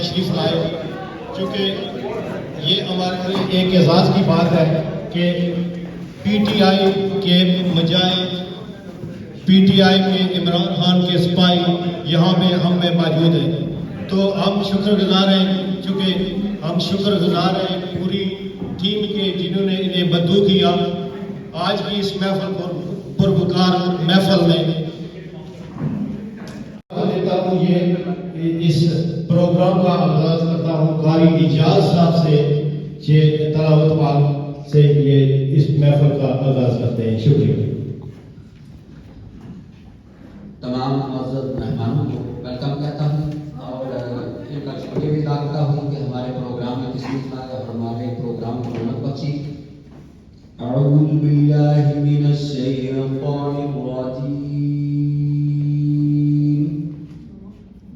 تشریف لائے، چونکہ یہ ہمارے لیے ایک اعزاز کی بات ہے کہ پی ٹی آئی کے مجاہد، پی ٹی آئی کے عمران خان کے سپاہی یہاں پہ ہم میں موجود ہیں، تو ہم شکر گزار ہیں، چونکہ ہم شکر گزار ہیں پوری ٹیم کے جنہوں نے انہیں بدو کیا آج کی اس محفل پروکار محفل میں۔ اس پروگرام کا آغاز کرتا ہوں قاری اعجاز صاحب سے، یہ تلاوت پاک سے یہ اس محفل کا آغاز کرتے ہیں۔ شکریہ۔ تمام معزز مہمانوں کو ویلکم کہتا ہوں اور ان کا شکریہ بھی ادا کرتا ہوں کہ ہمارے پروگرام میں تشریف لائے اور ہمارے پروگرام کو رونق بخشی۔ اعوذ باللہ من الشیطان الرجیم،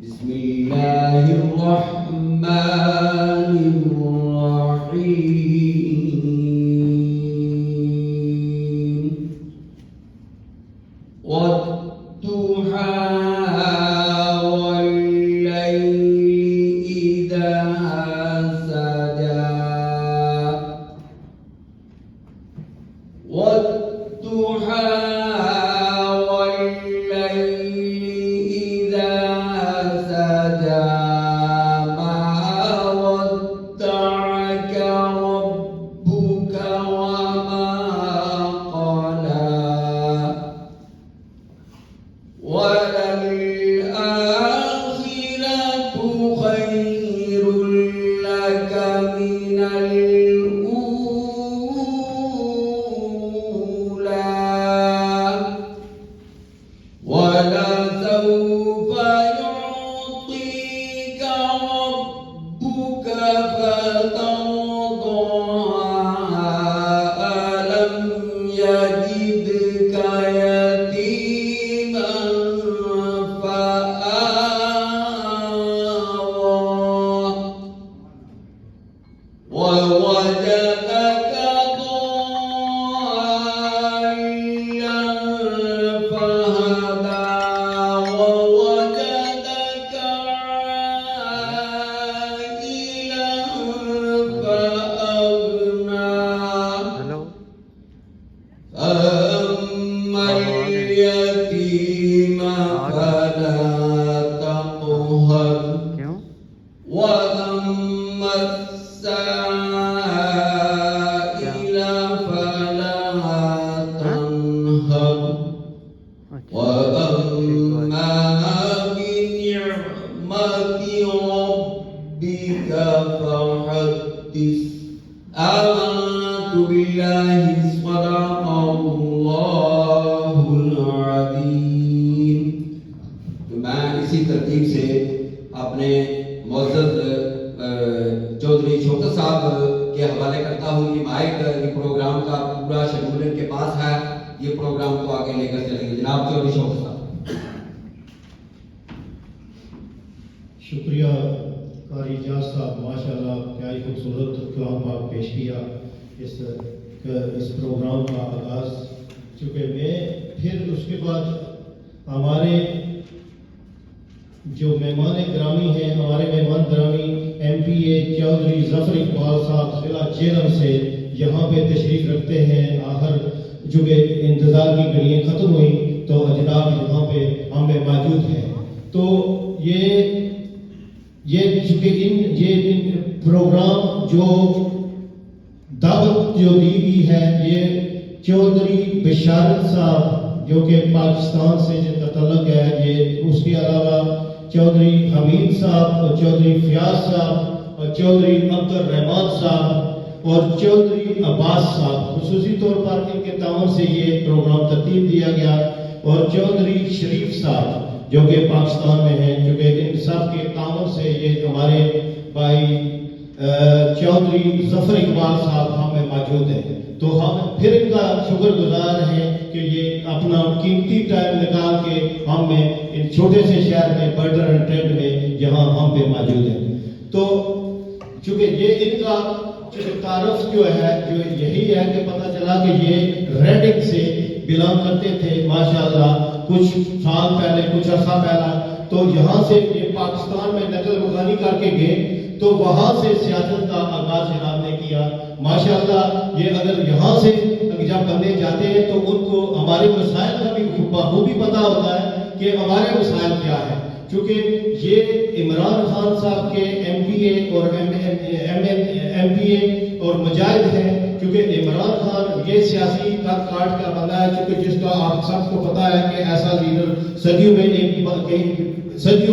بسم اللہ الرحمن الرحیم۔ اسی ترتیب سے اپنے معزز چودھری شوکت صاحب کے حوالے کرتا ہوں کہ مائک یہ پروگرام کا پورا شیڈول ان کے پاس ہے، یہ پروگرام کو آگے لے کر چلیں گے۔ جناب چودھری شوکت صاحب۔ شکریہ قاری اعجاز صاحب، ماشاءاللہ کیا ہی خوبصورت کلام پاک پیش کیا اس پروگرام کا آغاز۔ چونکہ میں پھر اس کے بعد ہمارے جو مہمان گرامی ہیں، ہمارے مہمان گرامی ایم پی اے چودھری ظفر اقبال صاحب ضلع جہلم سے یہاں پہ تشریف رکھتے ہیں۔ آخر چونکہ انتظار کی گھڑیاں ختم ہوئی تو جناب یہاں پہ ہم میں موجود ہیں، تو یہ چونکہ ان پروگرام جو دعوت جو دی گئی ہے، یہ چودھری بشارت صاحب جو کہ پاکستان سے جن کا تعلق ہے، یہ اس کے علاوہ چودھری حمید صاحب اور چودھری فیاض صاحب اور چودھری عبد الرحمان صاحب اور چودھری عباس صاحب، خصوصی طور پر ان کے تعاون سے یہ پروگرام ترتیب دیا گیا، اور چودھری شریف صاحب جو کہ پاکستان میں ہیں، جو کہ ان سب کے تعاون سے یہ ہمارے بھائی چودھری ظفر اقبال صاحب ہم میں موجود ہیں، تو ہم پھر ان کا شکر گزار ہیں کہ یہ اپنا قیمتی ٹائم نکال کے ہم میں ان چھوٹے سے شہر میں برڈر اینڈ ٹرینڈ میں جہاں ہم پہ موجود ہیں۔ تو چونکہ یہ ان کا تعارف جو ہے جو یہی ہے کہ پتہ چلا کہ یہ ریڈنگ سے بلانگ کرتے تھے، ماشاءاللہ کچھ سال پہلے، کچھ عرصہ پہلا تو یہاں سے یہ پاکستان میں نقل مکانی کر کے گئے تو وہاں سے سیاست کا آغاز جناب نے کیا. ماشاءاللہ یہ اگر یہاں سے جب بندے جاتے ہیں تو ان کو ہمارے مسائل کا بھی بخوبی پتہ ہوتا ہے کہ ہمارے مسائل کیا ہے. چونکہ یہ عمران خان صاحب کے ایم پی اے اور مجاہد ہیں. کیونکہ عمران خان یہ سیاسی کاٹ کا بندہ ہے چونکہ جس کا آپ سب کو پتہ ہے کہ ایسا لیڈر صدیوں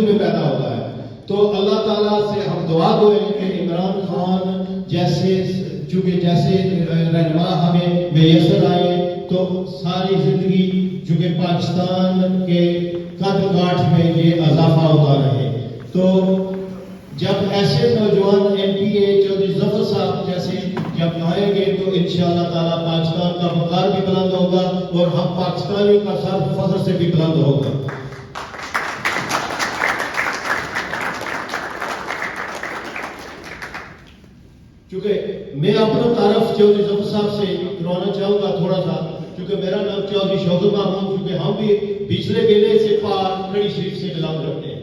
میں پیدا ہوتا ہے. تو اللہ تعالیٰ سے ہم دعا گوئے کہ عمران خان جیسے رہنما ہمیں میسر آئے تو ساری زندگی چونکہ پاکستان کے قد کاٹ میں یہ اضافہ ہوتا رہے. تو جب ایسے نوجوان ایم پی اے چودھری ظفر صاحب جیسے جب آئیں گے تو انشاءاللہ تعالیٰ پاکستان کا وقار بھی بلند ہوگا اور ہم پاکستانیوں کا سر فخر سے بھی بلند ہوگا. کیونکہ میں اپنا تعارف چودھری ظفر صاحب سے کروانا چاہوں گا تھوڑا سا. کیونکہ میرا نام چودھری شوکت محمود، کیونکہ ہم بھی پچھلے بیلے سے پار کھڑی شریف سے بلانگ کرتے ہیں.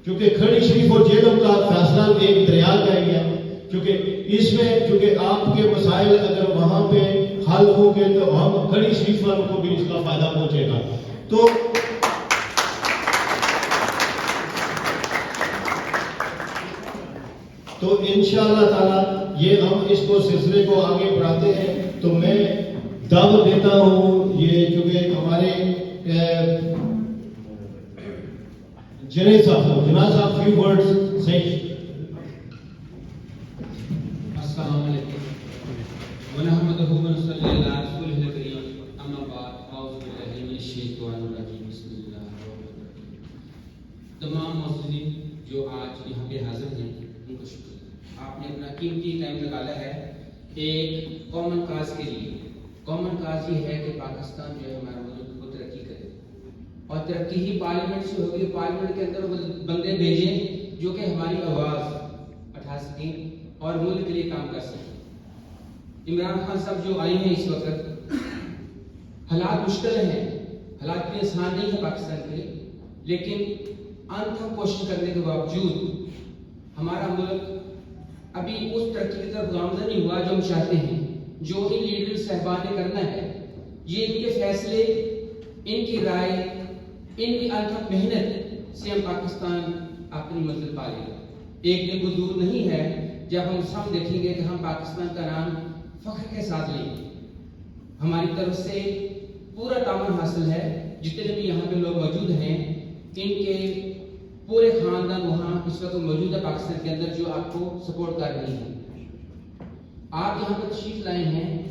کیونکہ کھڑی شریف اور جہلم کا فاصلہ ایک دریا کا ہی ہے. کیونکہ اس میں چونکہ آپ کے مسائل اگر وہاں پہ حل ہوں گے تو ہم کھڑی شریف والوں کو بھی اس کا فائدہ پہنچے گا. تو انشاءاللہ تعالی یہ ہم اس کو سلسلے کو آگے بڑھاتے ہیں. تو میں دعوت دیتا ہوں یہ چونکہ ہمارے جنید صاحب فیو ورڈز صحیح. السلام علیکم ونحمدہ ونصلی علی رسولہ الکریم، اما بعد، اعوذ باللہ من الشیطان الرجیم، بسم اللہ الرحمن الرحیم. تمام معززین جو آج یہاں پہ حاضر ہیں ان کو شکریہ. آپ نے اپنا قیمتی ٹائم نکالا ہے ایک کامن کاز کے لیے. کامن کاز یہ ہے کہ پاکستان جو ہے ہمارا ملک کو ترقی کرے، اور ترقی ہی پارلیمنٹ سے ہوگی. پارلیمنٹ کے اندر بندے بھیجیں جو کہ ہماری آواز اٹھا سکیں اور ملک کے لیے کام کر سکیں. عمران خان صاحب جو آئے ہیں اس وقت، حالات مشکل ہیں، حالات بھی آسان نہیں ہے پاکستان کے لیے، لیکن انتھک کوشش کرنے کے باوجود ہمارا ملک ابھی اس ترقی کی طرف گامزن نہیں ہوا جو ہم چاہتے ہیں. جو ان لیڈر صاحبان نے کرنا ہے، یہ ان کے فیصلے، ان کی رائے، ان کی انتھک محنت سے ہم پاکستان اپنی منزل پا لیں گے. ایک دن وہ دور نہیں ہے جب ہم سب دیکھیں گے کہ ہم پاکستان کا نام فخر کے ساتھ لیں گے. ہماری طرف سے پورا تعاون حاصل ہے. جتنے بھی یہاں پہ لوگ موجود ہیں ان کے پورے خاندان وہاں اس وقت موجود ہے پاکستان کے اندر جو آپ کو سپورٹ کر رہی ہیں. آپ یہاں پہ تشریف لائے ہیں،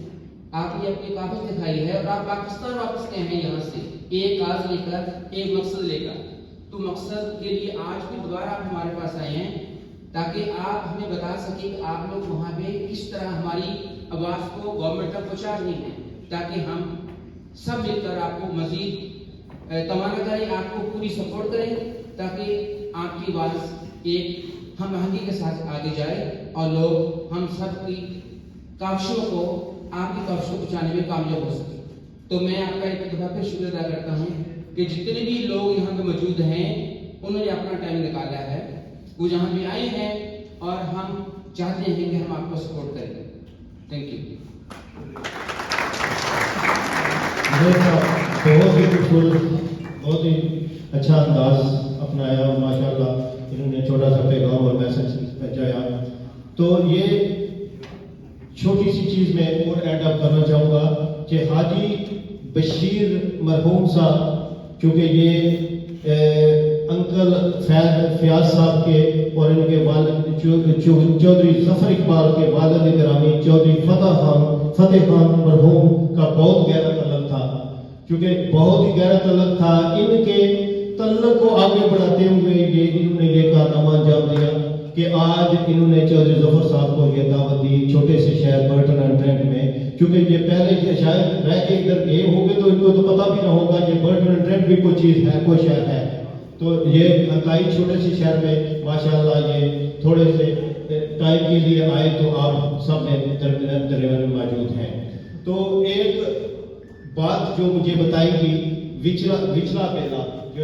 آپ نے اپنی قابلیت دکھائی ہے اور آپ پاکستان واپس گئے ہیں یہاں سے ایک کاز لے کر، ایک مقصد لے کر. تو مقصد کے لیے آج بھی دوبارہ آپ ہمارے پاس آئے ہیں تاکہ آپ ہمیں بتا سکیں کہ آپ لوگ وہاں پہ کس طرح ہماری آواز کو گورنمنٹ تک پہنچا رہے ہیں، تاکہ ہم سب مل کر آپ کو مزید تمنا کریں، آپ کو پوری سپورٹ کریں تاکہ آپ کی آواز ایک ہم آہنگی کے ساتھ آگے جائے اور لوگ ہم سب کی کاوشوں کو، آپ کی کاوشوں کو پہنچانے میں کامیاب ہو سکے. تو میں آپ کا ایک دفعہ پھر شکریہ ادا کرتا ہوں کہ جتنے بھی لوگ یہاں پہ موجود ہیں انہوں نے اپنا ٹائم نکالا ہے، وہ جہاں بھی آئے ہیں اور ہم چاہتے ہیں کہ ہم آپ کو سپورٹ کریں. Thank you. بہت ہی خوبصورت، بہت ہی اچھا انداز اپنایا ماشاءاللہ. انہوں نے چھوٹا سا پیغام اور میسج پہنچایا. تو یہ چھوٹی سی چیز میں اور ایڈ اپ کرنا چاہوں گا کہ حاجی بشیر مرحوم صاحب، چونکہ یہ انکل فیاض صاحب کے اور ان کے والد چودھری ظفر اقبال کے والد گرامی چودھری فتح خان مرحوم کا بہت گہرا تعلق تھا. کیونکہ بہت ہی گہرا تعلق تھا. ان کے تعلق کو آگے بڑھاتے ہوئے انہوں نے یہ کارنامہ انجام دیا کہ آج انہوں نے چودھری ظفر صاحب کو یہ دعوت دی چھوٹے سے شہر برٹن اینڈ ٹرینٹ میں. کیونکہ یہ پہلے شاید رہ کے ادھر گئے ہوں گے تو ان کو تو پتہ بھی نہ ہوگا کہ برٹن اینڈ ٹرینٹ بھی کوئی چیز ہے، کوئی شہر ہے. تو یہ انتہائی چھوٹے سے شہر میں ماشاءاللہ یہ تھوڑے سے ٹائم کے لیے آئے تو آپ سب میں درمیان میں موجود ہیں. تو ایک بات جو مجھے بتائی گئی، وچلا بیلا جو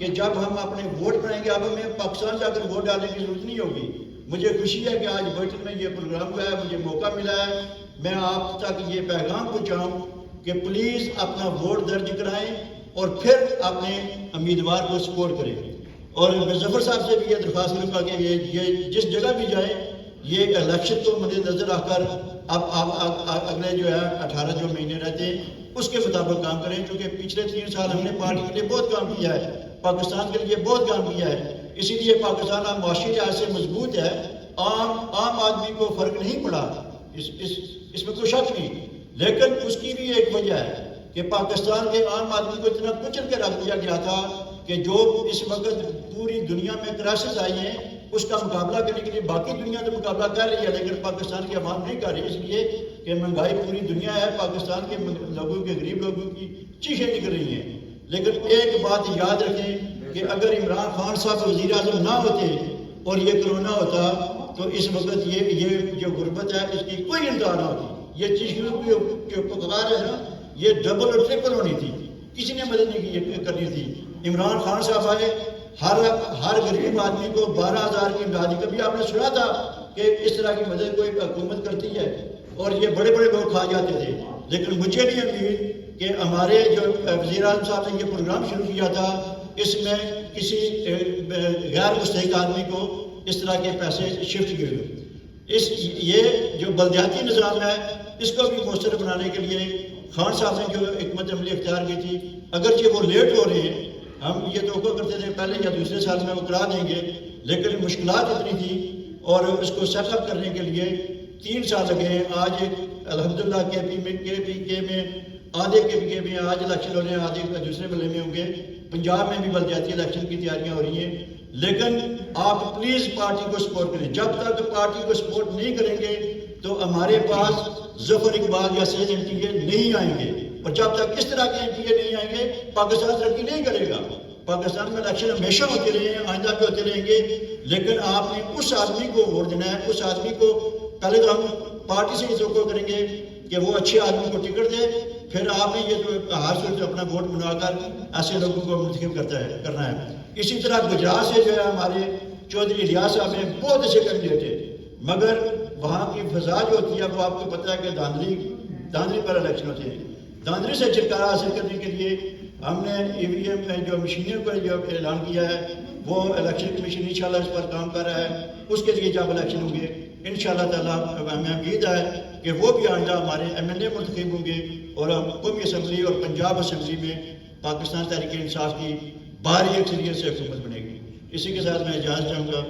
کہ جب ہم اپنے ووٹ بنائیں گے اب ہمیں پاکستان جا کر ووٹ ڈالنے کی ضرورت نہیں ہوگی. مجھے خوشی ہے کہ آج برٹن میں یہ پروگرام ہوا ہے, مجھے موقع ملا ہے. میں آپ تک یہ پیغام پہنچاؤں کہ پلیز اپنا ووٹ درج کرائیں اور پھر اپنے امیدوار کو سپورٹ کریں. اور میں ظفر صاحب سے بھی یہ درخواست کروں گا کہ یہ جس جگہ بھی جائیں یہ الیکشن کو مد نظر رکھ کر اب اگلے جو ہے 18 جو مہینے رہتے ہیں اس کے مطابق کام کریں, کیونکہ پچھلے 3 سال ہم نے پارٹی کے لیے بہت کام کیا ہے, پاکستان کے لیے بہت کام کیا ہے. اسی لیے پاکستان اب معاشی لحاظ سے مضبوط ہے. عام آدمی کو فرق نہیں پڑا, اس میں کوئی شک نہیں, لیکن اس کی بھی ایک وجہ ہے کہ پاکستان کے عام آدمی کو اتنا کچل کے رکھ دیا گیا تھا کہ جو اس وقت پوری دنیا میں کرائسس آئی ہیں اس کا مقابلہ کرنے کے لیے باقی دنیا تو مقابلہ کر رہی ہے لیکن پاکستان کی عوام نہیں کر رہی, اس لیے کہ مہنگائی پوری دنیا ہے, پاکستان کے لوگوں کے غریب لوگوں کی چیخیں نکل رہی ہیں. لیکن ایک بات یاد رکھیں کہ اگر عمران خان صاحب وزیر اعظم نہ ہوتے اور یہ کرونا ہوتا تو اس وقت یہ جو غربت ہے اس کی کوئی انتہا نہ ہوتی. یہ چیخوں جو پکار ہے نا یہ ڈبل اور ٹرپل ہونی تھی, کسی نے مدد نہیں کرنی تھی. عمران خان صاحب آئے, ہر غریب آدمی کو 12,000 کی امدادی. کبھی آپ نے سنا تھا کہ اس طرح کی مدد کوئی حکومت کرتی ہے؟ اور یہ بڑے بڑے لوگ کھا جاتے تھے. لیکن مجھے نہیں امید کہ ہمارے جو وزیر اعظم صاحب نے یہ پروگرام شروع کیا تھا اس میں کسی غیر مستحق آدمی کو اس طرح کے پیسے شفٹ کیے ہوئے. یہ جو بلدیاتی نظام ہے اس کو بھی مؤثر بنانے کے لیے خان صاحب نے جو حکمت عملی اختیار کی تھی, اگرچہ وہ لیٹ ہو رہے ہیں, ہم یہ توقع کرتے تھے پہلے یا دوسرے سال میں وہ کرا دیں گے, لیکن مشکلات اتنی تھی اور اس کو سیٹ اپ کرنے کے لیے 3 سال لگے ہیں. آج الحمدللہ کے میں آدھے کے میں آج الیکشن ہو رہے ہیں, آدھے دوسرے بلے میں ہوں گے. پنجاب میں بھی بلدیاتی الیکشن کی تیاریاں ہو رہی ہیں. لیکن آپ پلیز پارٹی کو سپورٹ کریں. جب تک پارٹی کو سپورٹ نہیں کریں گے تو ہمارے پاس ظفر اقبال یا سید ایم پی اے نہیں آئیں گے, اور جب تک اس طرح کے ایم پی اے نہیں آئیں گے پاکستان ترقی نہیں کرے گا. پاکستان میں الیکشن ہمیشہ ہوتے رہے ہیں, آئندہ بھی ہوتے رہیں گے, لیکن آپ نے اس آدمی کو ووٹ دینا ہے. اس آدمی کو پہلے تو ہم پارٹی سے ہی توقع کریں گے کہ وہ اچھے آدمی کو ٹکٹ دے, پھر آپ نے یہ جو ہر صورت اپنا ووٹ بنا کر ایسے لوگوں کو منتخب کرنا ہے. اسی طرح گجرات سے جو ہے ہمارے چودھری ریاض صاحب نے بہت اچھے کینڈیڈیٹ تھے, مگر وہاں کی فضا جو ہوتی ہے وہ آپ کو پتہ ہے کہ دھاندلی پر الیکشن ہوتے ہیں. دھاندلی سے چھٹکارا حاصل کرنے کے لیے ہم نے EVM میں جو مشینوں پر جو اعلان کیا ہے وہ الیکشن کمیشن انشاءاللہ اس پر کام کر رہا ہے. اس کے لیے جب الیکشن ہوں گے انشاءاللہ تعالیٰ ہمیں امید ہے کہ وہ بھی آئندہ ہمارے MLA منتخب ہوں گے اور قومی اسمبلی اور پنجاب اسمبلی میں پاکستان تحریک انصاف کی بھاری اکثریت سے حکومت بنے گی. اسی کے ساتھ میں اجازت چاہوں گا.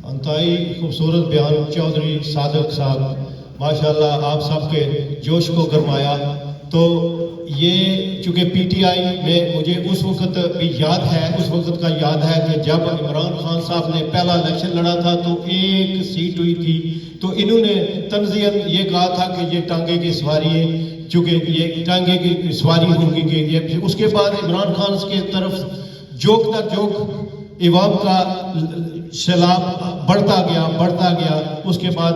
انتہائی خوبصورت بیان چودھری صادق صاحب, ماشاءاللہ آپ سب کے جوش کو گرمایا. تو یہ چونکہ PTI میں مجھے اس وقت بھی یاد ہے, اس وقت کا یاد ہے کہ جب عمران خان صاحب نے پہلا الیکشن لڑا تھا تو 1 سیٹ ہوئی تھی, تو انہوں نے تنزیاً یہ کہا تھا کہ یہ ٹانگے کی سواری ہے, چونکہ یہ ٹانگے کی سواری ہوگی کہ یہ. اس کے بعد عمران خان کی طرف جوک تر جوک عوام کا سیلاب بڑھتا گیا. اس کے بعد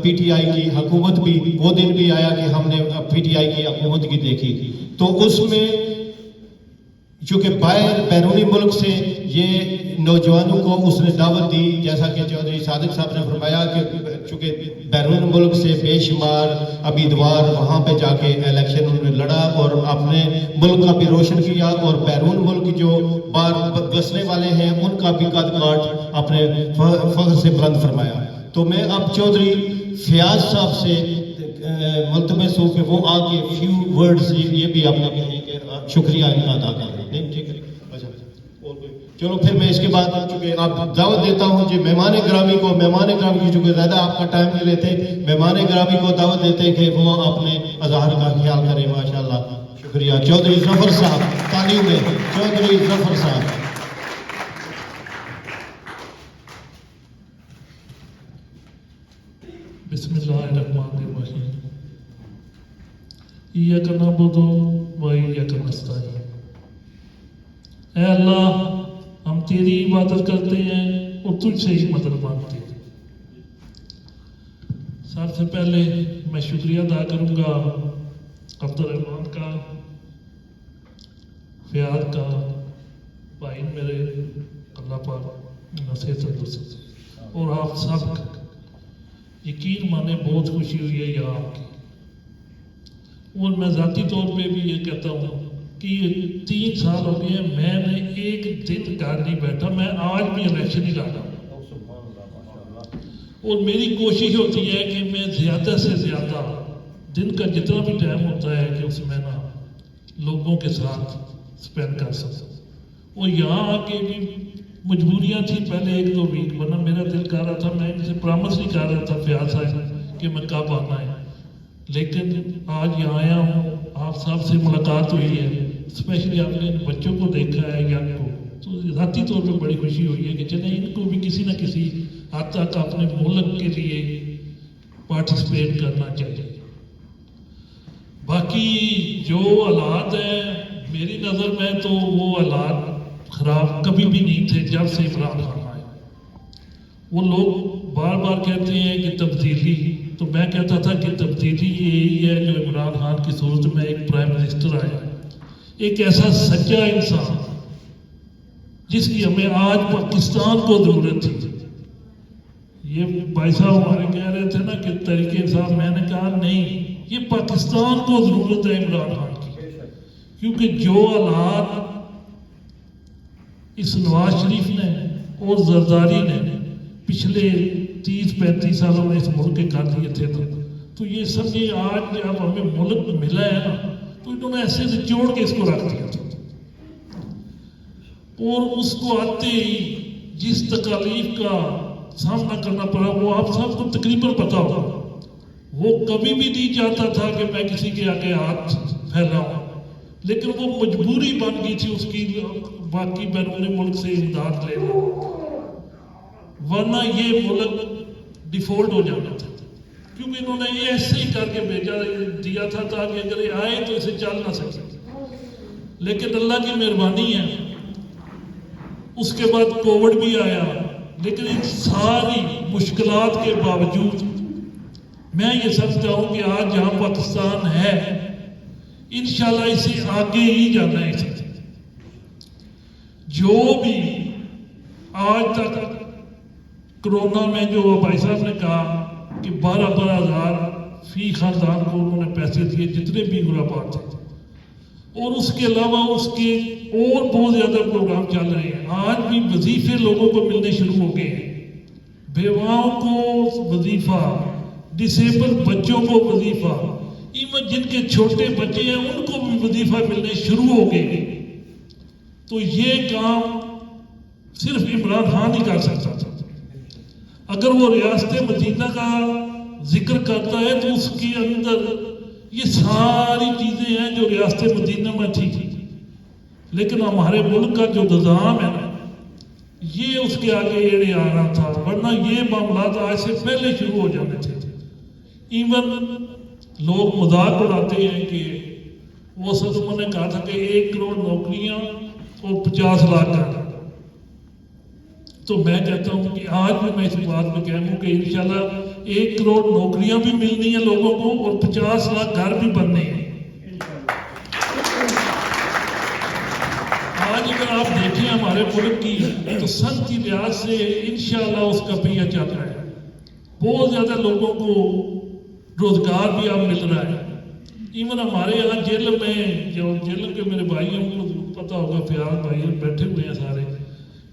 PTI کی حکومت بھی, وہ دن بھی آیا کہ ہم نے PTI کی حکومت کی دیکھی. تو اس میں چونکہ بیرونی ملک سے یہ نوجوانوں کو اس نے دعوت دی, جیسا کہ چودھری صادق صاحب نے فرمایا کہ چونکہ بیرون ملک سے بے شمار امیدوار وہاں پہ جا کے الیکشن انہوں نے لڑا اور اپنے ملک کا بھی روشن کیا, اور بیرون ملک جو باہر بسنے والے ہیں ان کا بھی قد کاٹ اپنے فخر سے بلند فرمایا. تو میں اب چودھری فیاض صاحب سے ملتمس ہوں کہ وہ آ کے فیو ورڈز یہ بھی آپ نے کہیں کہ شکریہ ان کا ادا کر رہے ہیں. ٹھیک ہے, اچھا چلو پھر میں اس کے بعد چونکہ آپ دعوت دیتا ہوں جی مہمان گرامی کی, چونکہ زیادہ آپ کا ٹائم نہیں لیتے, مہمان گرامی کو دعوت دیتے ہیں کہ وہ اپنے اظہار کا خیال کریں. ماشاءاللہ شکریہ. چودھری ظفر صاحب تعلیم میں, چودھری ظفر صاحب. بسم اللہ الرحمن الرحیم. ایاک نعبد و ایاک نستعین. اے اللہ ہم تیری عبادت کرتے ہیں اور تجھ سے ہی مدد مانگتے ہیں. سب سے پہلے میں شکریہ ادا کروں گا عبدالرحمان کا، فیاض کا، بھائی میرے، اللہ پاک نصیحت تندرستی، اور آپ سب کا یقین مانے بہت خوشی ہوئی ہے یہاں آ کے۔ اور میں ذاتی طور پہ بھی یہ کہتا ہوں کہ یہ 3 سال ہو گئے ہیں میں نے ایک دن گھر نہیں بیٹھا، میں آج بھی الیکشن ہی لڑ رہا ہوں، اور میری کوشش ہوتی ہے کہ میں زیادہ سے زیادہ دن کا جتنا بھی ٹائم ہوتا ہے کہ اس میں نا لوگوں کے ساتھ سپینڈ کر سکوں۔ اور یہاں آ کے بھی مجبوریاں تھیں پہلے 1-2 ویک، ورنہ میرا دل کر رہا تھا، میں ان سے پرامس نہیں کر رہا تھا فیاض صاحب کہ میں کب آنا ہے، لیکن آج یہاں آیا ہوں، آپ صاحب سے ملاقات ہوئی ہے، اسپیشلی آپ نے بچوں کو دیکھا ہے ینگ کو، تو ذاتی طور پہ بڑی خوشی ہوئی ہے کہ چلیں ان کو بھی کسی نہ کسی حد تک اپنے ملک کے لیے پارٹیسپیٹ کرنا چاہیے۔ باقی جو حالات ہیں میری نظر میں تو وہ حالات خراب کبھی بھی نہیں تھے جب سے عمران خان آئے۔ وہ لوگ بار بار کہتے ہیں کہ تبدیلی، تو میں کہتا تھا کہ تبدیلی یہی ہے جو عمران خان کی صورت میں ایک پرائم منسٹر آیا، ایک ایسا سچا انسان جس کی ہمیں آج پاکستان کو ضرورت تھی۔ یہ بھائی صاحب ہمارے کہہ رہے تھے نا کہ تحریک انصاف، میں نے کہا نہیں، یہ پاکستان کو ضرورت ہے عمران خان کی، کیونکہ جو حالات اس نواز شریف نے اور زرداری نے پچھلے 30-35 سالوں میں اس ملک کے کر دیے تھے، تو یہ سب یہ آج جب ہمیں ملک ملا ہے نا تو انہوں نے ایسے نچوڑ کے اس کو رکھ دیا تھا، اور اس کو آتے ہی جس تکالیف کا سامنا کرنا پڑا وہ آپ سب کو تقریباً پتا ہوگا۔ وہ کبھی بھی نہیں چاہتا تھا کہ میں کسی کے آگے ہاتھ پھیلاؤں، لیکن وہ مجبوری بن گئی تھی اس کی باقی بیرون ملک سے امداد لینا، ورنہ یہ ملک ڈیفالٹ ہو جانا تھا، کیونکہ انہوں نے یہ ایسے ہی کر کے بھیجا دیا تھا تاکہ اگر یہ آئے تو اسے چل نہ سکے۔ لیکن اللہ کی مہربانی ہے، اس کے بعد کووڈ بھی آیا، لیکن ان ساری مشکلات کے باوجود میں یہ سمجھتا ہوں کہ آج جہاں پاکستان ہے انشاءاللہ اسے آگے ہی جانا ہے۔ جو بھی آج تک کرونا میں جو بھائی صاحب نے کہا کہ 12-12 ہزار فی خاندان کو انہوں نے پیسے دیے جتنے بھی غربا تھے، اور اس کے علاوہ اس کے اور بہت زیادہ پروگرام چل رہے ہیں۔ آج بھی وظیفے لوگوں کو ملنے شروع ہو گئے ہیں، بیواؤں کو وظیفہ، ڈسیبل بچوں کو وظیفہ، ایون جن کے چھوٹے بچے ہیں ان کو بھی وظیفہ ملنے شروع ہو گئے۔ تو یہ کام صرف عمران خان ہی کر سکتا تھا۔ اگر وہ ریاست مدینہ کا ذکر کرتا ہے تو اس کے اندر یہ ساری چیزیں ہیں جو ریاست مدینہ میں تھی، لیکن ہمارے ملک کا جو نظام ہے نا یہ اس کے آگے ایڑے آ رہا تھا، ورنہ یہ معاملات آج سے پہلے شروع ہو جانے تھے۔ ایون لوگ مذاق اڑاتے ہیں کہ وہ انہوں نے کہا تھا کہ 1 کروڑ نوکریاں اور 50 لاکھ گھر، تو میں کہتا ہوں کہ آج بھی میں اس بات میں کہوں کہ انشاءاللہ 1 کروڑ نوکریاں بھی ملنی ہیں لوگوں کو اور 50 لاکھ گھر بھی بننے ہیں۔ آج اگر آپ دیکھیں ہمارے ملک کی تو سن کی لحاظ سے انشاءاللہ اس کا پہیہ چل رہا ہے، بہت زیادہ لوگوں کو روزگار بھی اب مل رہا ہے۔ ایون ہمارے یہاں جیل میں جو جیل کے میرے بھائی ہیں ان کو پتہ ہوگا، فیاض بھائی بیٹھے ہوئے ہیں سارے،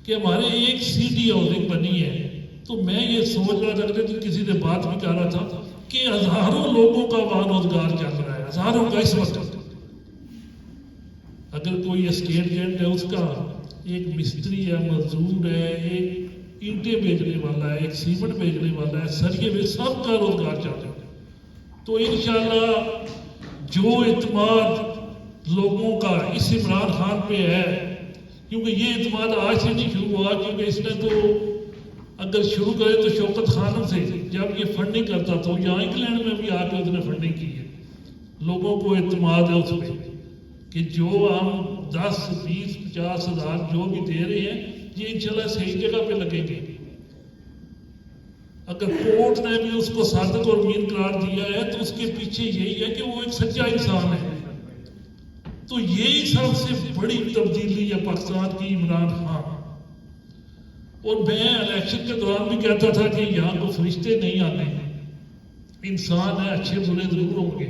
کہ ہمارے ایک سٹی ہاؤسنگ بنی ہے، تو میں یہ سوچ رہا تھا کہ کسی نے بات بھی کر رہا تھا کہ ہزاروں لوگوں کا وہاں روزگار چل رہا ہے، ہزاروں کا اس وقت۔ اگر کوئی اسٹیٹ ایجنٹ ہے، اس کا ایک مستری ہے، مزدور ہے، ایک اینٹیں بیچنے والا ہے، ایک سیمنٹ بیچنے والا ہے، سریے میں سب کا روزگار چل رہا ہے۔ تو انشاءاللہ جو اعتماد لوگوں کا اس عمران خان پہ ہے، کیونکہ یہ اعتماد آج سے نہیں شروع ہوا، کیونکہ اس نے تو اگر شروع کرے تو شوکت خانم سے جب یہ فنڈنگ کرتا تھا، یہاں انگلینڈ میں بھی آ کے اس نے فنڈنگ کی ہے۔ لوگوں کو اعتماد ہے اس پہ کہ جو ہم 10, 20, 50 ہزار جو بھی دے رہے ہیں یہ انشاءاللہ صحیح جگہ پہ لگیں گے۔ اگر کورٹ نے بھی اس کو صادق اور امین قرار دیا ہے تو اس کے پیچھے یہی ہے کہ وہ ایک سچا انسان ہے. تو یہی سب سے بڑی تبدیلی ہے پاکستان کی عمران خان. اور میں الیکشن کے دوران بھی کہتا تھا کہ یہاں کو فرشتے نہیں آتے ہیں، انسان ہے، اچھے برے ضرور ہوں گے،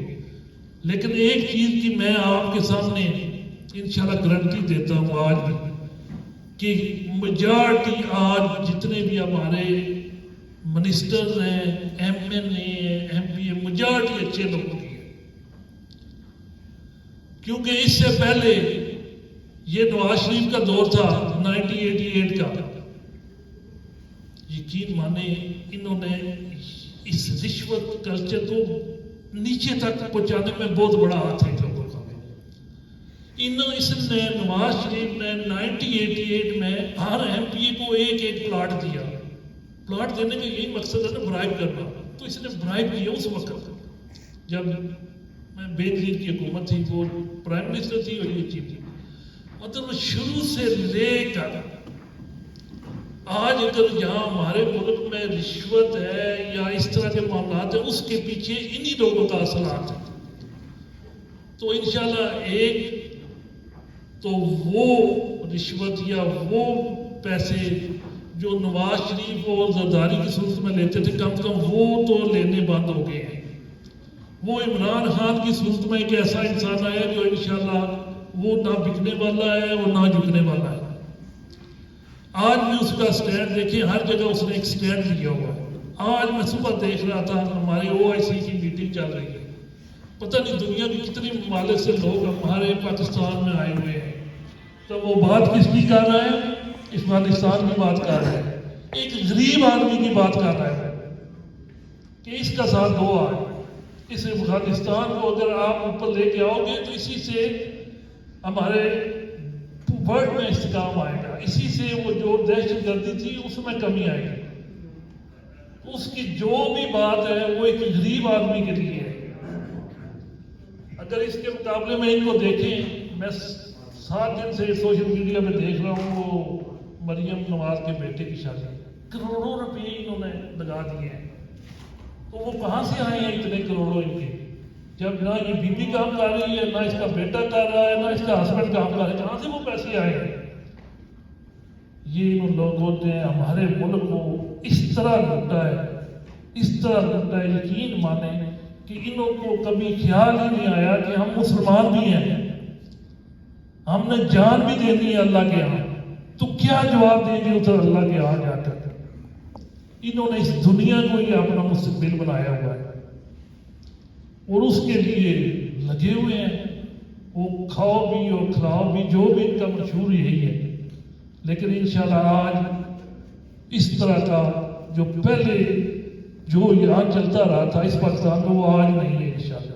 لیکن ایک چیز کی میں آپ کے سامنے انشاءاللہ گارنٹی دیتا ہوں آج بھی کہ میجارٹی آج جتنے بھی ہمارے منسٹرز ہیں، ایم این اے ہیں، ایم پی اے، میجارٹی اچھے لوگوں کی ہے. کیونکہ اس سے پہلے یہ نواز شریف کا دور تھا 1988 کا، یقین مانے انہوں نے اس رشوت کلچر کو نیچے تک پہنچانے میں بہت بڑا ہاتھ ہے لوگوں کا. اس نے نواز شریف نے 1988 میں ہر ایم پی اے کو ایک پلاٹ دیا. پلاٹ دینے کا یہی مقصد ہے نا، برائب کرنا. تو اس نے برائب کیا اس وقت جب میں بے نظیر کی حکومت تھی، وہ پرائم منسٹر تھی اور یہ چیز تھی. مطلب شروع سے لے کر آج اگر یہاں ہمارے ملک میں رشوت ہے یا اس طرح کے معاملات ہیں، اس کے پیچھے انہی لوگوں کا اثرات ہے. تو انشاءاللہ ایک تو وہ رشوت یا وہ پیسے جو نواز شریف اور زرداری کی صورت میں لیتے تھے، کم سے کم وہ تو لینے بند ہو گئے ہیں. وہ عمران خان کی صورت میں ایک ایسا انسان آیا جو انشاءاللہ وہ نہ بکنے والا ہے اور نہ جھکنے والا ہے. آج بھی اس کا سٹینڈ دیکھیں، ہر جگہ اس نے ایک سٹینڈ لیا ہوا ہے. آج میں صبح دیکھ رہا تھا ہمارے OIC کی میٹنگ چل رہی ہے، پتہ نہیں دنیا کی کتنی ممالک سے لوگ ہمارے پاکستان میں آئے ہوئے ہیں. تو وہ بات کس کی کر رہا ہے؟ افغانستان کی بات کر رہا ہے. ایک غریب آدمی کی بات کر رہا ہے کہ اس کا ساتھ دو آج. اس افغانستان کو اگر آپ اوپر لے کے آؤ گے تو اسی سے ہمارے ورلڈ میں استحکام آئے گا، اسی سے وہ جو دہشت گردی تھی اس میں کمی آئے گی. اس کی جو بھی بات ہے وہ ایک غریب آدمی کے لیے ہے. اگر اس کے مقابلے میں ان کو دیکھیں، میں 7 دن سے سوشل میڈیا میں دیکھ رہا ہوں وہ مریم نواز کے بیٹے کی شادی، کروڑوں روپے انہوں نے لگا دیے ہیں. تو وہ کہاں سے آئے ہیں اتنے کروڑوں ان کے، جب نہ یہ بیوی کام کر رہی ہے، نہ اس کا بیٹا کر رہا ہے، نہ اس کا ہسبینڈ کام کر رہا ہے، کہاں سے وہ پیسے آئے ہیں؟ یہ ان لوگوں نے ہمارے ملک کو اس طرح لوٹا ہے، اس طرح لوٹا ہے. یقین مانیں کہ انہوں کو کبھی خیال ہی نہیں آیا کہ ہم مسلمان بھی ہیں، ہم نے جان بھی دینی ہے اللہ کے ہاں، تو کیا جواب دیں گے ادھر اللہ کے ہاں جا کر. انہوں نے اس دنیا کو ہی اپنا مستقبل بنایا ہوا ہے اور اس کے لیے لگے ہوئے ہیں. وہ کھاؤ بھی اور کھلاؤ بھی، جو بھی ان کا مشہور یہی ہے. لیکن انشاءاللہ آج اس طرح کا جو پہلے جو یہاں چلتا رہا تھا اس پاکستان میں، وہ آج نہیں ہے انشاءاللہ.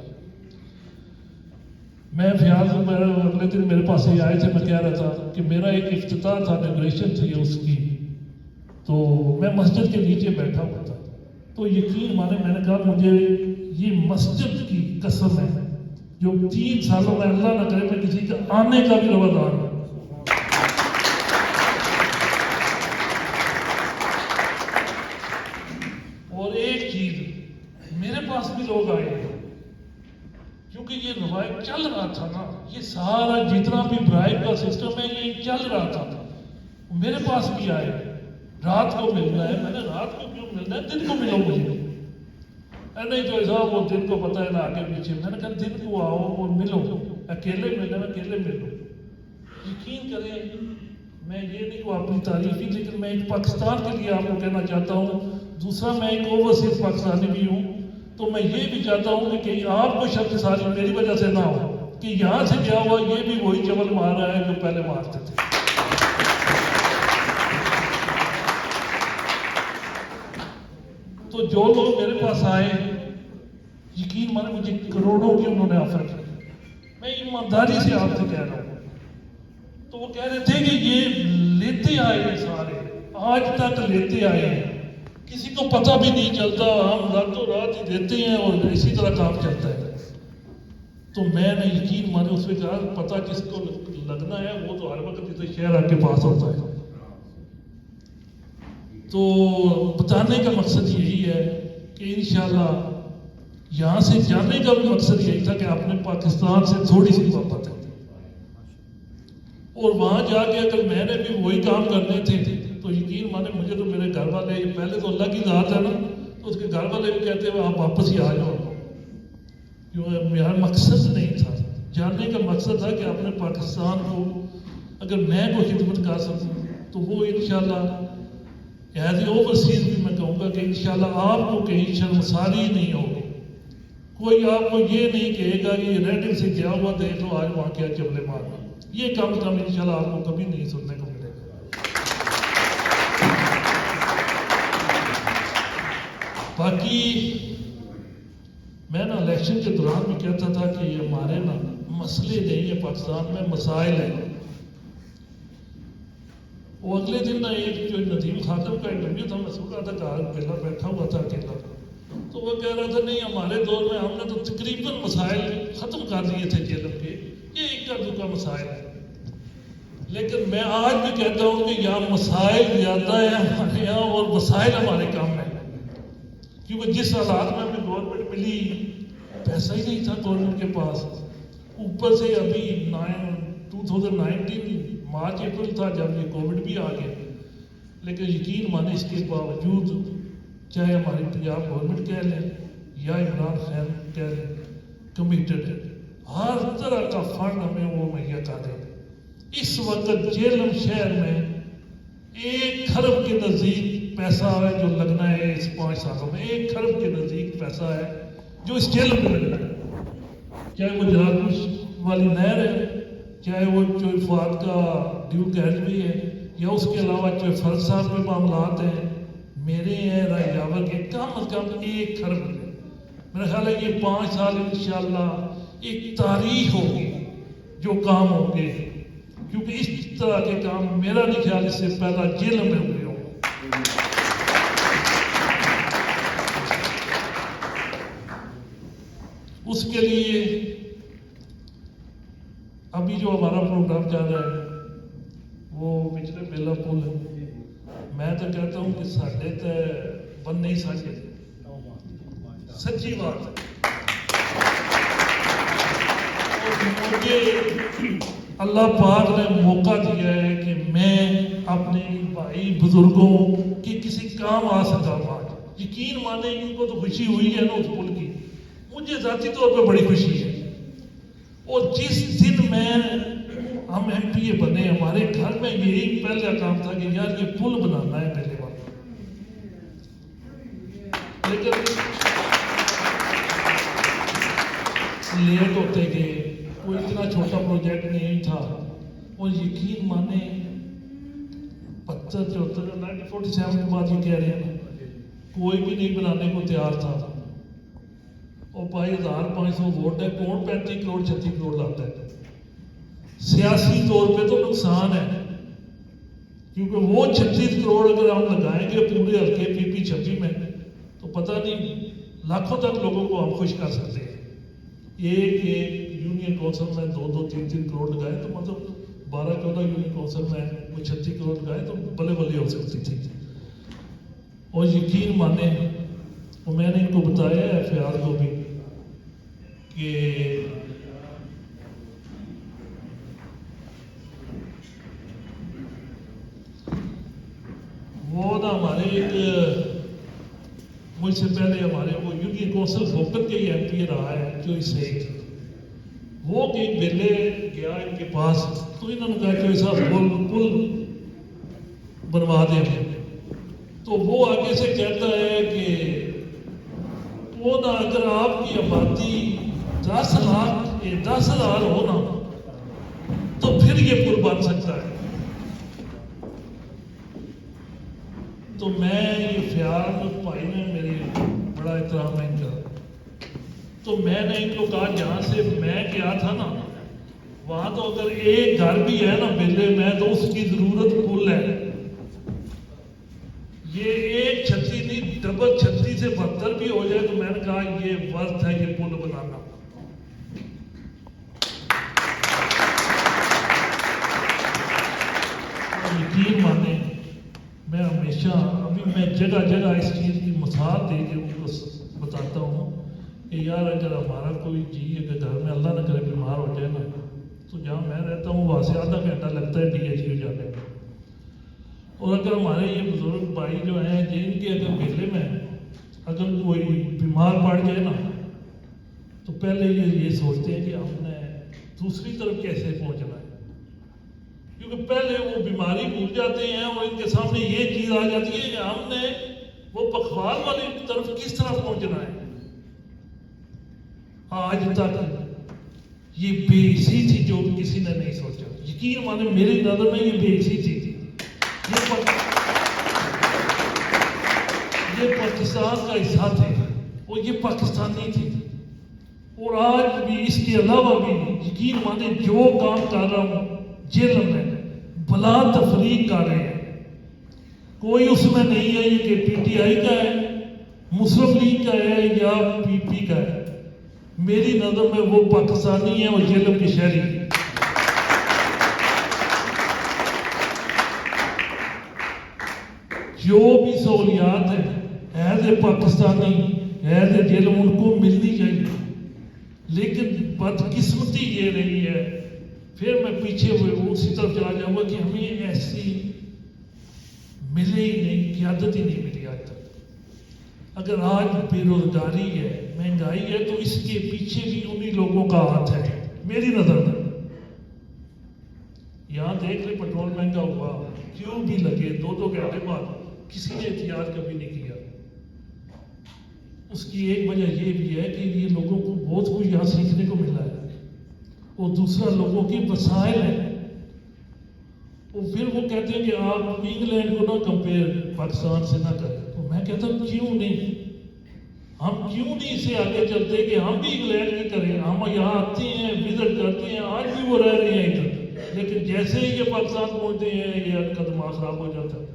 میں فیاض اگلے دن میرے پاس یہ آئے تھے، میں کہہ رہا تھا کہ میرا ایک افتتاح تھا، انوگریشن تھی اس کی، تو میں مسجد کے نیچے بیٹھا ہوا تھا. تو یقین مانے میں نے کہا مجھے یہ مسجد کی قسم ہے جو 3 سالوں میں اللہ نہ کرے میں کسی کا آنے کا بھی روادار ہوں. اور ایک چیز میرے پاس بھی لوگ آئے کیونکہ یہ روایت چل رہا تھا نا، یہ سارا جتنا بھی برائب کا سسٹم ہے یہ چل رہا تھا. میرے پاس بھی آئے رات کو ملنا ہے. میں نے رات کو کیوں ملنا ہے، دن کو ملو مجھے. نہیں تو صاحب وہ دن کو پتہ ہے نا آگے پیچھے. میں نے کہا دن کو آؤ اور ملو، اکیلے ملنا ہے اکیلے ملو. یقین کریں میں یہ نہیں کہ اپنی تعریف ہی، لیکن میں ایک پاکستان کے لیے آپ کو کہنا چاہتا ہوں. دوسرا میں ایک اوورسیز پاکستانی بھی ہوں، تو میں یہ بھی چاہتا ہوں کہ کہیں آپ کو شرط ساری میری وجہ سے نہ ہو کہ یہاں سے گیا ہوا یہ بھی وہی چول مار رہا ہے جو پہلے مارتے تھے. تو جو لوگ میرے پاس آئے یقین مانے مجھے کروڑوں کی انہوں نے آفر کی. میں ایمانداری سے آپ سے کہہ رہا ہوں. تو وہ کہہ رہے تھے کہ یہ لیتے آئے ہیں سارے، آج تک لیتے آئے ہیں، کسی کو پتہ بھی نہیں چلتا، ہم راتوں رات ہی دیتے ہیں اور اسی طرح کام چلتا ہے. تو میں نے یقین مانے اس میں کہا پتہ کس کو لگنا ہے وہ تو ہر وقت ادھر شہر آپ کے پاس ہوتا ہے. تو بتانے کا مقصد یہی ہے کہ انشاءاللہ یہاں سے جانے کا بھی مقصد یہی تھا کہ اپنے پاکستان سے تھوڑی سی محبت ہے، اور وہاں جا کے اگر میں نے بھی وہی کام کرنے تھے تو یقین مانے مجھے تو میرے گھر والے، پہلے تو اللہ کی ذات ہے نا، تو اس کے گھر والے بھی کہتے ہیں آپ واپس ہی آ جاؤ، کیوں میرا مقصد نہیں تھا جاننے کا، مقصد تھا کہ اپنے پاکستان کو اگر میں کوئی خدمت کر سکوں تو وہ انشاءاللہ ایز اے اوورسیز بھی میں کہوں گا کہ انشاءاللہ آپ کو کہیں شرمساری نہیں ہوگی، کوئی آپ کو یہ نہیں کہے گا کہ یہ ریڈنگ سے کیا ہوا دیکھ لو آج وہاں کیا چبلے مارنا، یہ کم انشاءاللہ آپ کو کبھی نہیں سننے کو ملے گا۔ باقی میں نا الیکشن کے دوران بھی کہتا تھا کہ یہ ہمارے نا مسئلے نہیں ہے، پاکستان میں مسائل ہیں۔ وہ اگلے دن نا ایک جو ندیم خاتم کا انٹرویو تھا، میں سن رہا تھا کہ اکیلا بیٹھا ہوا تھا اکیلا، تو وہ کہہ رہا تھا نہیں ہمارے دور میں ہم نے تو تقریباً مسائل ختم کر دیے تھے جیلم کے، یہ ایک کا دو کا مسائل ہے، لیکن میں آج بھی کہتا ہوں کہ یہاں مسائل زیادہ ہے ہمارے یہاں اور مسائل ہمارے کام میں، کیونکہ جس حالات میں ہمیں گورنمنٹ ملی پیسہ ہی نہیں تھا گورنمنٹ کے پاس، اوپر سے ابھی 2019 مارچ اپریل تھا جب یہ کووڈ بھی آ گیا، لیکن یقین مانے اس کے باوجود چاہے ہماری پنجاب گورنمنٹ کہہ لیں یا عمران خان کہہ لیں کمیٹڈ ہے، ہر طرح کا فنڈ ہمیں وہ مہیا کر دیں۔ اس وقت جیلم شہر میں 1 کھرب کے نزدیک پیسہ ہے جو لگنا ہے اس 5 سالوں میں، 1 کھرب کے نزدیک پیسہ ہے جو اس جیلم میں لگنا ہے، چاہے وہ جراکوش والی نہر ہے، چاہے وہ چوئی فواد کا ڈیو گیج بھی ہے، یا اس کے علاوہ چوئی فرد صاحب کے معاملات ہیں، میرے ہیں رائے جاور کے، کم از کم 1 کھرب ہے۔ میرا خیال ہے یہ 5 سال انشاءاللہ ایک تاریخ ہوگی جو کام ہوں گے، کیونکہ اس طرح کے کام میرا نہیں خیال اس سے پہلا جیلم میں ہوئے ہوں۔ اس کے لیے ابھی جو ہمارا پروگرام چل رہا ہے وہ پچھلے بیلا پل ہے، میں تو کہتا ہوں کہ ساڈے تے بن نہیں سکے، سچی بات ہے، مجھے اللہ پاک نے موقع دیا ہے کہ میں اپنے بھائی بزرگوں کی کسی کام آ سکا ہوں، یقین مانے ان کو تو خوشی ہوئی ہے نا اس پل کی، مجھے ذاتی طور پہ بڑی خوشی ہے، اور جس دن میں ہم ایم پی اے بنے ہمارے گھر میں یہی پہلا کام تھا کہ یار یہ پل بنانا ہے پہلے وقت، لیکن لیٹ ہوتے گئے، کوئی اتنا چھوٹا پروجیکٹ نہیں تھا، اور یقین مانے 1947 کے بعد یہ کہہ رہے ہیں کوئی بھی نہیں بنانے کو تیار تھا، اور بھائی 1500 ووٹ ہے، کون 35 کروڑ 36 کروڑ لاتا ہے، سیاسی طور پہ تو نقصان ہے، کیونکہ وہ 36 کروڑ اگر ہم لگائیں گے پورے ہلکے پی پی 26 میں تو پتہ نہیں لاکھوں تک لوگوں کو ہم خوش کر سکتے ہیں، ایک یونین کونسل میں 2-2 3-3 کروڑ لگائے تو مطلب 12-14 یونین کونسل میں وہ 36 کروڑ لگائے تو بلے بلے ہو سکتی تھی، اور یقین مانے اور میں نے ان کو بتایا ہے فیاض کو بھی کہ وہ نا ہمارے ایک مجھ سے پہلے ہمارے وہ یونین کونسل فوکت کے ہی ایم پی رہا ہے جو اس سے وہ ایک بیلے گیا ان کے پاس تو انہوں نے کہا کہ ایسا پل بنوا دیں، تو وہ آگے سے کہتا ہے کہ وہ نا اگر آپ کی آبادی 10,000 ہو نا تو پھر یہ پل بن سکتا ہے، تو میں یہ فیاض بھائی نے میرے بڑا احترام ہے ان کا، تو میں نے ان کو کہا جہاں سے میں گیا تھا نا وہاں تو اگر ایک گھر بھی ہے نا بیلے میں تو اس کی ضرورت پل ہے، یہ ایک چھتی نہیں ڈبل چھتی سے 72 بھی ہو جائے تو میں نے کہا یہ ورتھ ہے یہ پل بنانا۔ یقین مانے میں ہمیشہ ابھی میں جگہ جگہ اس چیز کی مثال دے کے ان کو بتاتا ہوں کہ یار اگر ہمارا کوئی جی اگر گھر میں اللہ نہ کرے بیمار ہو جائے نا تو جہاں میں رہتا ہوں وہاں سے آدھا گھنٹہ لگتا ہے DHQ جانے میں. اور اگر ہمارے یہ بزرگ بھائی جو ہیں جن کے اگر میلے میں اگر کوئی بیمار پڑ جائے نا تو پہلے یہ سوچتے ہیں کہ ہم نے دوسری طرف کیسے پہنچنا ہے، کیونکہ پہلے وہ بیماری بھول جاتے ہیں اور ان کے سامنے یہ چیز آ جاتی ہے کہ ہم نے وہ پکوان والی طرف کس طرح پہنچنا ہے. آج تک یہ بے حسی تھی جو کسی نے نہیں سوچا. یقین مانے میری نظر میں یہ بے حسی تھی. یہ پاکستان کا حصہ تھے اور یہ پاکستانی تھے. اور آج بھی اس کے علاوہ بھی یقین مانے جو کام کر رہا ہوں جیل میں بلا تفریق کر رہے ہیں. کوئی اس میں نہیں ہے یہ کہ PTI کا ہے، مسلم لیگ کا ہے یا PP کا ہے. میری نظر میں وہ پاکستانی ہیں اور جیلم کے شہری ہیں. جو بھی سہولیات ہیں as a Pakistani as a Jhelum ان کو ملنی چاہیے. لیکن بدقسمتی یہ رہی ہے، پھر میں پیچھے ہوئے اسی طرف چلا جاؤں گا کہ ہمیں ایسی ملے ہی نہیں، قیادت ہی نہیں ملی آج تک. اگر آج بے روزگاری ہے، مہنگائی ہے، تو اس کے پیچھے بھی انہی لوگوں کا ہاتھ ہے میری نظر میں. یہاں دیکھ لیں پیٹرول مہنگا ہوا، کیوں بھی لگے 2-2 گھنٹے بعد کسی نے احتیاط کبھی نہیں کیا. اس کی ایک وجہ یہ بھی ہے کہ یہ لوگوں کو بہت کچھ یہاں سیکھنے کو ملا ہے اور دوسرا لوگوں کی وسائل ہیں. اور پھر وہ کہتے ہیں کہ آپ انگلینڈ کو نہ کمپیئر پاکستان سے نہ کریں. تو میں کہتا ہوں کیوں نہیں، ہم کیوں نہیں اسے آگے چلتے کہ ہم بھی انگلینڈ کی کریں. ہم یہاں آتے ہیں، وزٹ کرتے ہیں، آج بھی وہ رہ رہے ہیں ادھر، لیکن جیسے ہی یہ پاکستان پہنچتے ہیں یہ ان کا دماغ خراب ہو جاتا ہے.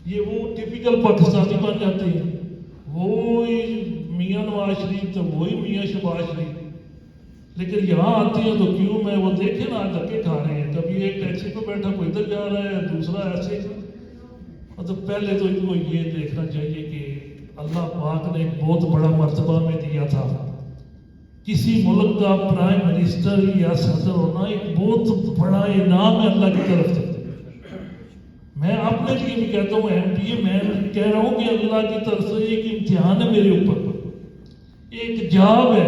یہ وہ ٹپیکل پاکستانی بن جاتے ہیں. وہی میاں نواز شریف تو وہی میاں شہباز شریف. لیکن یہاں آتے ہیں تو کیوں میں وہ دیکھیں نا دھکے کھا رہے ہیں. کبھی ایک ٹیکسی پہ بیٹھا کوئی ادھر جا رہا ہے، دوسرا ایسے. مطلب پہلے تو ان کو یہ دیکھنا چاہیے کہ اللہ پاک نے ایک بہت بڑا مرتبہ میں دیا تھا. کسی ملک کا پرائم منسٹر یا صدر ہونا ایک بہت بڑا انعام ہے اللہ کی طرف سے. میں اپنے لیے بھی کہتا ہوں MPA میں کہہ رہا ہوں کہ اللہ کی طرف سے ایک امتحان ہے میرے اوپر، ایک جاب ہے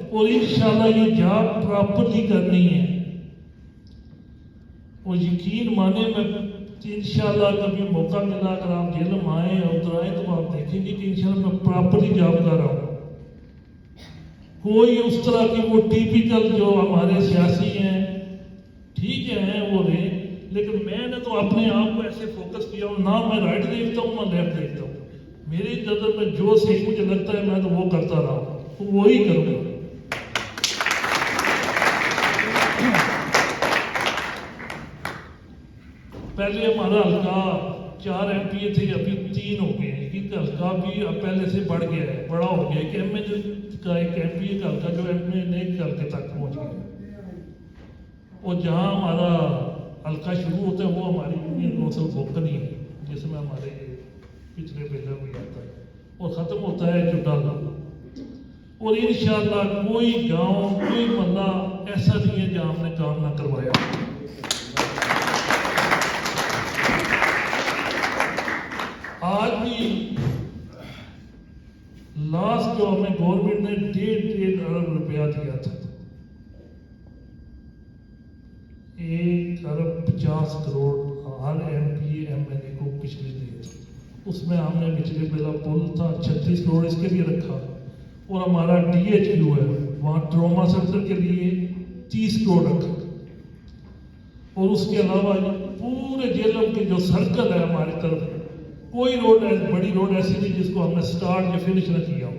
اور انشاءاللہ یہ جاب پراپرلی کرنی ہے. اور یقین مانے میں انشاءاللہ کبھی موقع ملا اگر آپ جیلم آئیں اور ادھر آئیں تو آپ دیکھیں گے کہ انشاءاللہ میں پراپرلی جاب کر رہا ہوں. کوئی اس طرح کی وہ ٹیپیکل جو ہمارے سیاسی ہیں ٹھیک ہے وہ رہے، لیکن میں نے تو اپنے آپ کو ایسے فوکس کیا ہوں، نہ میں رائٹ دیکھتا ہوں نہ لیفٹ دیکھتا ہوں. میری نظر میں جو صحیح مجھے لگتا ہے میں تو وہ کرتا رہا ہوں، تو وہی کروں گا. پہلے ہمارا حلقہ 4 MPA تھے، ابھی 3 ہو گئے ہیں. کیونکہ حلقہ بھی اب پہلے سے بڑھ گیا ہے، بڑا ہو گیا ہے کہ MA کا ایک MPA کا حلقہ جو MA کے حلقے تک پہنچ گیا. اور جہاں ہمارا حلقہ شروع ہوتا ہے وہ ہماری یونین کونسل بھوکن ہی ہے جس میں ہمارے پچھلے بیجا بھی آتا ہے، اور ختم ہوتا ہے چٹالا. اور انشاءاللہ کوئی گاؤں کوئی محلہ ایسا نہیں ہے جہاں ہم نے کام نہ کروایا. آج بھی لاسٹ جو ہمیں گورنمنٹ نے 1.5 ارب روپیہ دیا تھا، 1 ارب 50 کروڑ ہر MPA MLA کو پچھلے دیے تھے. اس میں ہم نے پچھلے پہلا پل تھا 36 کروڑ اس کے لیے رکھا. اور ہمارا DHQ ہے وہاں ٹراما سینٹر کے لیے 30 کروڑ رکھا. اور اس کے علاوہ پورے جیلوں کے جو سرکل ہے ہماری طرف کوئی روڈ بڑی روڈ ایسی نہیں جس کو ہم نے سٹارٹ یا فنش نہ کیا ہو.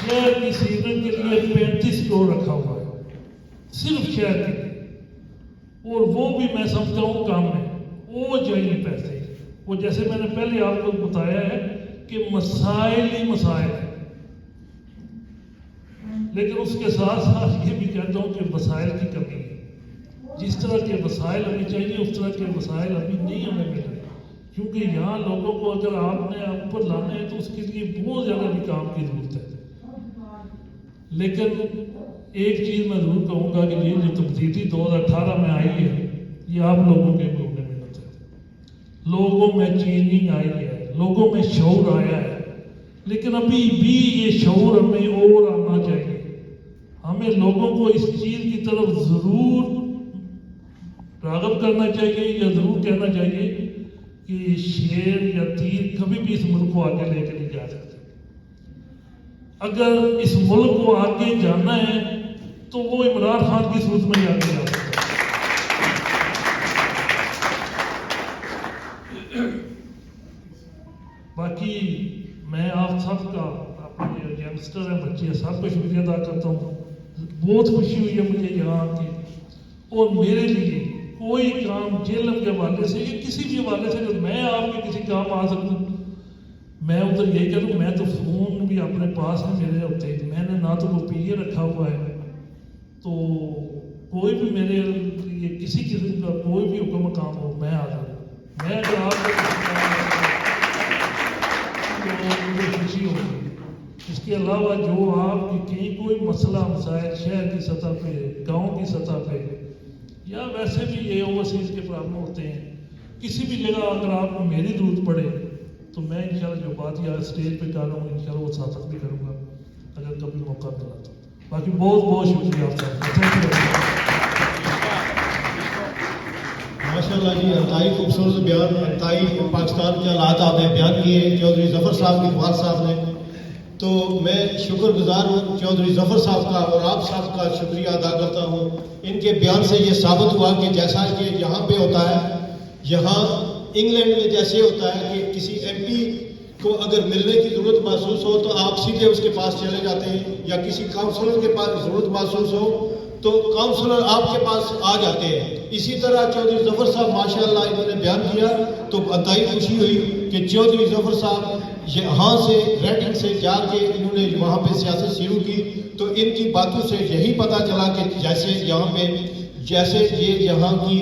شہر کی سیزن کے لیے 35 کروڑ رکھا ہوا ہے صرف شہر کے لیے. اور وہ بھی میں سمجھتا ہوں کام میں وہ چاہیے پیسے. وہ جیسے میں نے پہلے آپ کو بتایا ہے کہ مسائل ہی مسائل ہیں، لیکن اس کے ساتھ ساتھ یہ بھی کہتا ہوں کہ وسائل کی کمی ہے. جس طرح کے وسائل ہمیں چاہیے اس طرح کے وسائل ابھی نہیں ہمیں مل رہے، کیونکہ یہاں لوگوں کو اگر آپ نے اوپر لانا ہے تو اس کے لیے بہت زیادہ بھی کام کی ضرورت ہے۔ لیکن ایک چیز میں ضرور کہوں گا کہ یہ جو تبدیلی 2018 میں آئی ہے یہ آپ لوگوں کے گروپ میں محنت ہے، لوگوں میں چینجنگ آئی ہے، لوگوں میں شعور آیا ہے، لیکن ابھی بھی یہ شعور ہمیں اور آنا چاہیے۔ ہمیں لوگوں کو اس چیز کی طرف ضرور راغب کرنا چاہیے یا ضرور کہنا چاہیے کہ شیر یا تیر کبھی بھی اس ملک کو آگے لے کے نہیں جا سکتے۔ اگر اس ملک کو آگے جانا ہے تو وہ عمران خان کی صورت میں ہی آگے جا سکتا ہے۔ باقی میں آپ سب کا، اپنے ینگسٹر ہیں، بچے ہیں، سب کا شکریہ ادا کرتا ہوں۔ بہت خوشی ہوئی ہے مجھے یہاں آ کے، اور میرے لیے کوئی کام جیلم کے حوالے سے یا کسی بھی حوالے سے اگر میں آپ کے کسی کام آ سکتا ہوں، میں ادھر یہ کہہ دوں، میں تو فون بھی اپنے پاس ہے میرے ہوتے، میں نے نہ تو وہ پی اے رکھا ہوا ہے، تو کوئی بھی میرے لیے کسی قسم کا کوئی بھی حکم کام ہو میں آ جاؤں۔ میں اگر آپ کو تو مجھے خوشی ہوگی۔ اس کے علاوہ جو آپ کی کہیں کوئی مسئلہ مسائل شہر کی سطح پہ، گاؤں کی سطح پہ، یا ویسے بھی یہ اوورسیز کے پرابلم ہوتے ہیں، کسی بھی جگہ اگر آپ کو میری ضرورت پڑے تو میں انشاءاللہ جو بات یا اسٹیج پہ کر رہا ہوں انشاءاللہ وہ ساتھ بھی کروں گا اگر کبھی موقع ملا تو۔ باقی بہت بہت شکریہ آپ کا۔ ماشاءاللہ جی، انتہائی خوبصورت بیان، انتہائی پاکستان کے حالات آپ نے بیان کیے چودھری ظفر صاحب اقبال صاحب نے، تو میں شکر گزار ہوں چودھری ظفر صاحب کا، اور آپ صاحب کا شکریہ ادا کرتا ہوں۔ ان کے بیان سے یہ ثابت ہوا کہ جیسا کہ یہاں پہ ہوتا ہے، یہاں انگلینڈ میں جیسے ہوتا ہے کہ کسی ایم پی کو اگر ملنے کی ضرورت محسوس ہو تو آپ سیدھے اس کے پاس چلے جاتے ہیں، یا کسی کاؤنسلر کے پاس ضرورت محسوس ہو تو کاؤنسلر آپ کے پاس آ جاتے ہیں۔ اسی طرح چودھری ظفر صاحب ماشاءاللہ انہوں نے بیان کیا، تو انتہائی خوشی ہوئی کہ چودھری ظفر صاحب یہاں سے ریڈنگ سے جا کے انہوں نے وہاں پہ سیاست شروع کی، تو ان کی باتوں سے یہی پتہ چلا کہ جیسے یہاں پہ جیسے یہ یہاں کی